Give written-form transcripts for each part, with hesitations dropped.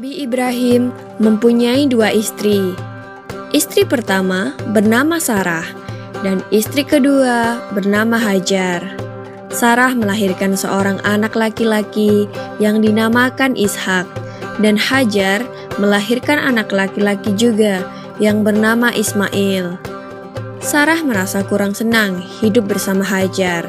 Nabi Ibrahim mempunyai dua istri. Istri pertama bernama Sarah dan istri kedua bernama Hajar. Sarah melahirkan seorang anak laki-laki yang dinamakan Ishak, dan Hajar melahirkan anak laki-laki juga yang bernama Ismail. Sarah merasa kurang senang hidup bersama Hajar.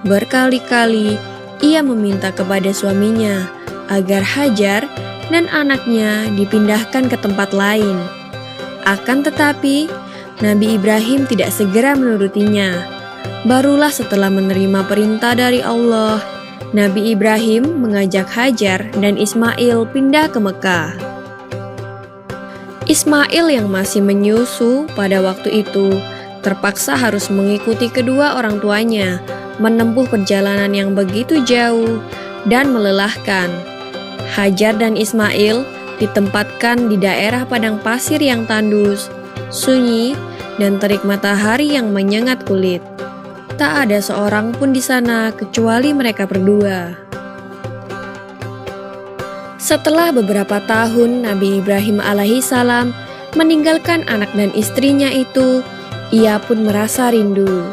Berkali-kali ia meminta kepada suaminya agar Hajar dan anaknya dipindahkan ke tempat lain. Akan tetapi, Nabi Ibrahim tidak segera menurutinya. Barulah setelah menerima perintah dari Allah, Nabi Ibrahim mengajak Hajar dan Ismail pindah ke Mekah. Ismail yang masih menyusu pada waktu itu terpaksa harus mengikuti kedua orang tuanya menempuh perjalanan yang begitu jauh dan melelahkan. Hajar dan Ismail ditempatkan di daerah padang pasir yang tandus, sunyi, dan terik matahari yang menyengat kulit. Tak ada seorang pun di sana kecuali mereka berdua. Setelah beberapa tahun Nabi Ibrahim alaihissalam meninggalkan anak dan istrinya itu, ia pun merasa rindu.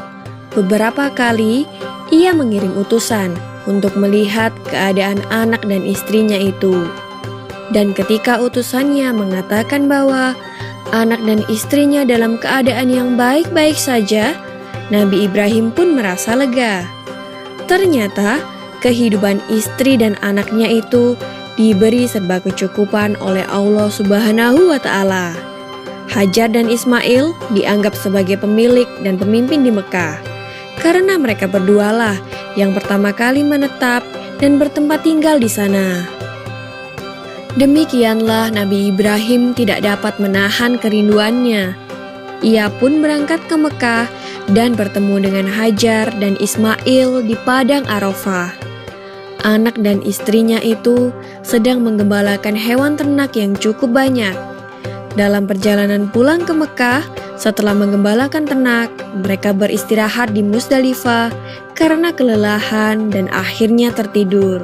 Beberapa kali ia mengirim utusan untuk melihat keadaan anak dan istrinya itu. Dan ketika utusannya mengatakan bahwa anak dan istrinya dalam keadaan yang baik-baik saja, Nabi Ibrahim pun merasa lega. Ternyata kehidupan istri dan anaknya itu diberi serba kecukupan oleh Allah Subhanahu wa Ta'ala. Hajar dan Ismail dianggap sebagai pemilik dan pemimpin di Mekah, karena mereka berdualah yang pertama kali menetap dan bertempat tinggal di sana. Demikianlah Nabi Ibrahim tidak dapat menahan kerinduannya. Ia pun berangkat ke Mekah dan bertemu dengan Hajar dan Ismail di padang Arafah. Anak dan istrinya itu sedang menggembalakan hewan ternak yang cukup banyak. Dalam perjalanan pulang ke Mekah, setelah menggembalakan ternak, mereka beristirahat di Musdalifah karena kelelahan dan akhirnya tertidur.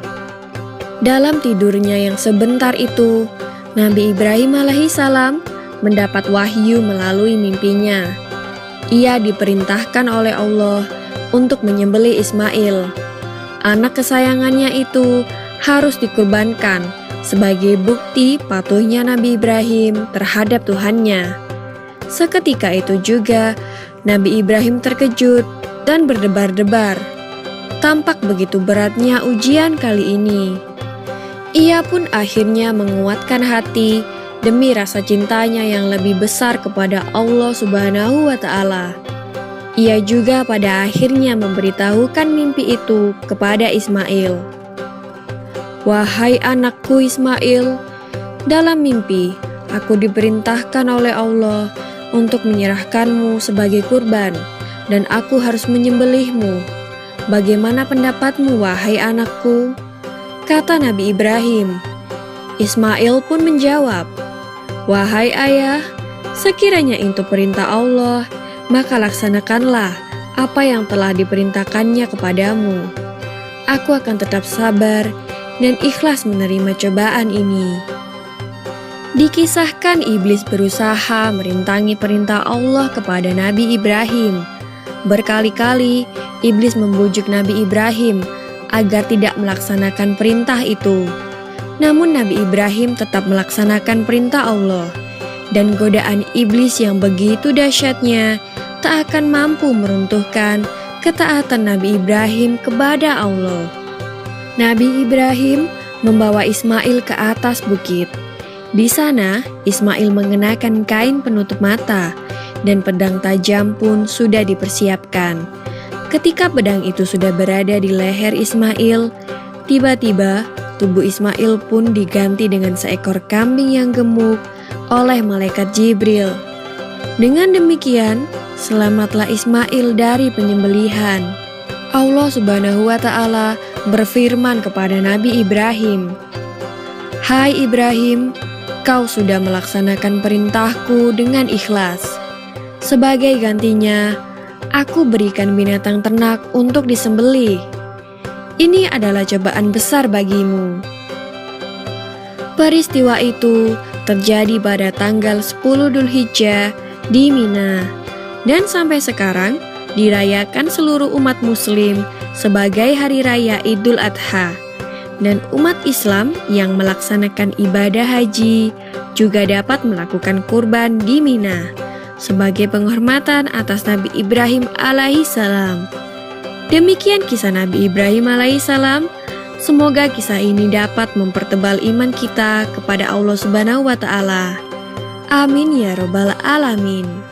Dalam tidurnya yang sebentar itu, Nabi Ibrahim alaihissalam mendapat wahyu melalui mimpinya. Ia diperintahkan oleh Allah untuk menyembelih Ismail. Anak kesayangannya itu harus dikurbankan sebagai bukti patuhnya Nabi Ibrahim terhadap Tuhannya. Seketika itu juga, Nabi Ibrahim terkejut dan berdebar-debar. Tampak begitu beratnya ujian kali ini. Ia pun akhirnya menguatkan hati demi rasa cintanya yang lebih besar kepada Allah Subhanahu wa Ta'ala. Ia juga pada akhirnya memberitahukan mimpi itu kepada Ismail. "Wahai anakku Ismail, dalam mimpi aku diperintahkan oleh Allah untuk menyerahkanmu sebagai kurban, dan aku harus menyembelihmu. Bagaimana pendapatmu, wahai anakku?" Kata Nabi Ibrahim. Ismail pun menjawab, "Wahai ayah, sekiranya itu perintah Allah, maka laksanakanlah apa yang telah diperintahkannya kepadamu. Aku akan tetap sabar dan ikhlas menerima cobaan ini." Dikisahkan iblis berusaha merintangi perintah Allah kepada Nabi Ibrahim. Berkali-kali iblis membujuk Nabi Ibrahim agar tidak melaksanakan perintah itu. Namun Nabi Ibrahim tetap melaksanakan perintah Allah, dan godaan iblis yang begitu dahsyatnya tak akan mampu meruntuhkan ketaatan Nabi Ibrahim kepada Allah. Nabi Ibrahim membawa Ismail ke atas bukit. Di sana, Ismail mengenakan kain penutup mata, dan pedang tajam pun sudah dipersiapkan. Ketika pedang itu sudah berada di leher Ismail, tiba-tiba tubuh Ismail pun diganti dengan seekor kambing yang gemuk oleh malaikat Jibril. Dengan demikian, selamatlah Ismail dari penyembelihan. Allah Subhanahu wa Ta'ala berfirman kepada Nabi Ibrahim, "Hai Ibrahim, kau sudah melaksanakan perintahku dengan ikhlas. Sebagai gantinya, aku berikan binatang ternak untuk disembelih. Ini adalah cobaan besar bagimu." Peristiwa itu terjadi pada tanggal 10 Dzulhijjah di Mina, dan sampai sekarang dirayakan seluruh umat muslim sebagai hari raya Idul Adha. Dan umat Islam yang melaksanakan ibadah haji juga dapat melakukan kurban di Mina sebagai penghormatan atas Nabi Ibrahim alaihissalam. Demikian kisah Nabi Ibrahim alaihissalam. Semoga kisah ini dapat mempertebal iman kita kepada Allah Subhanahu wa Ta'ala. Amin ya Rabbal 'Alamin.